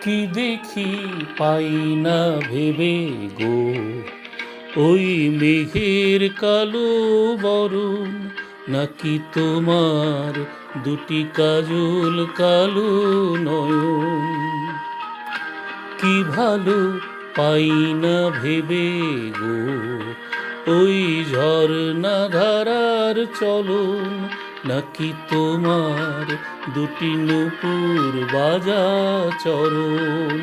কি দেখি পাই না ভেবে গো, ওই মেঘের কালো বরণ, নাকি তোমার দুটি কাজল কালো নয়ন। কি ভালো পাই না ভেবে গো, ওই ঝর্ণা ধারার চলন, নাকি তোমার দুটি নূপুর বাজা চরণ।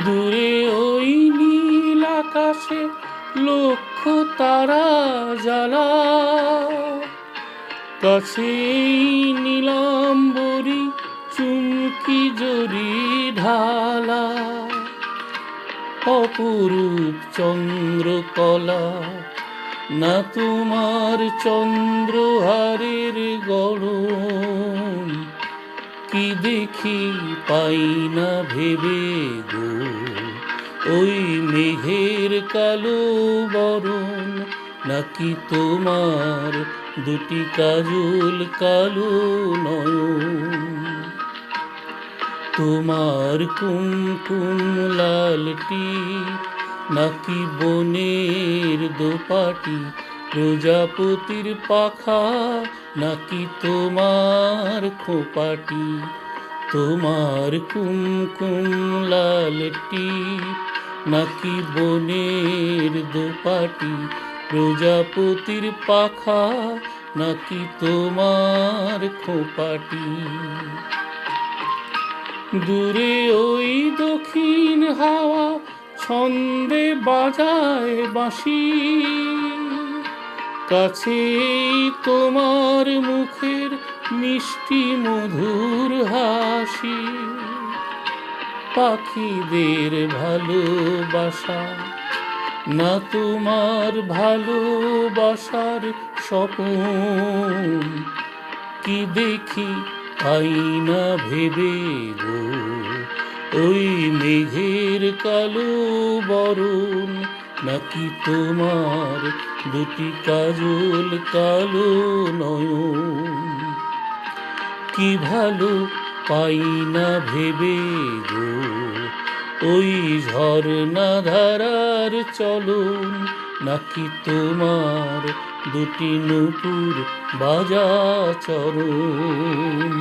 দূরে ওই নীল আকাশে লক্ষ তারা জ্বালা, কাছে নীলাম্বরী চুমকি জরি ঢালা। অপরূপ চন্দ্রকলা, না তোমার চন্দ্রহারের গড়ন। কি দেখি পাই না ভেবে গো, ওই মেঘের কালো বরণ, নাকি তোমার দুটি কাজল কালো নয়ন। তোমার কুমকুম লালটি, নাকি বনের দোপাটি, প্রজাপতির পাখা, নাকি তোমার খোপাটি। তোমার কুমকুম লালটি, নাকি বনের দোপাটি, প্রজাপতির পাখা, নাকি তোমার খোপাটি। দূরে ওই দক্ষিণ হাওয়া ছন্দে বাজায় বাঁশি, কাছেই তোমার মুখের মিষ্টি মধুর হাসি। পাখিদের ভালোবাসা, না তোমার ভালোবাসার স্বপন। কি দেখি পাই না ভেবে গো, ওই মেঘের কালো বরণ, নাকি তোমার দুটি কাজল কালো নয়ন। কি ভালো পাই না ভেবে গো, ওই ঝর্ণা ধারার চলন, নাকি তোমার দুটি নূপুর বাজা চরণ।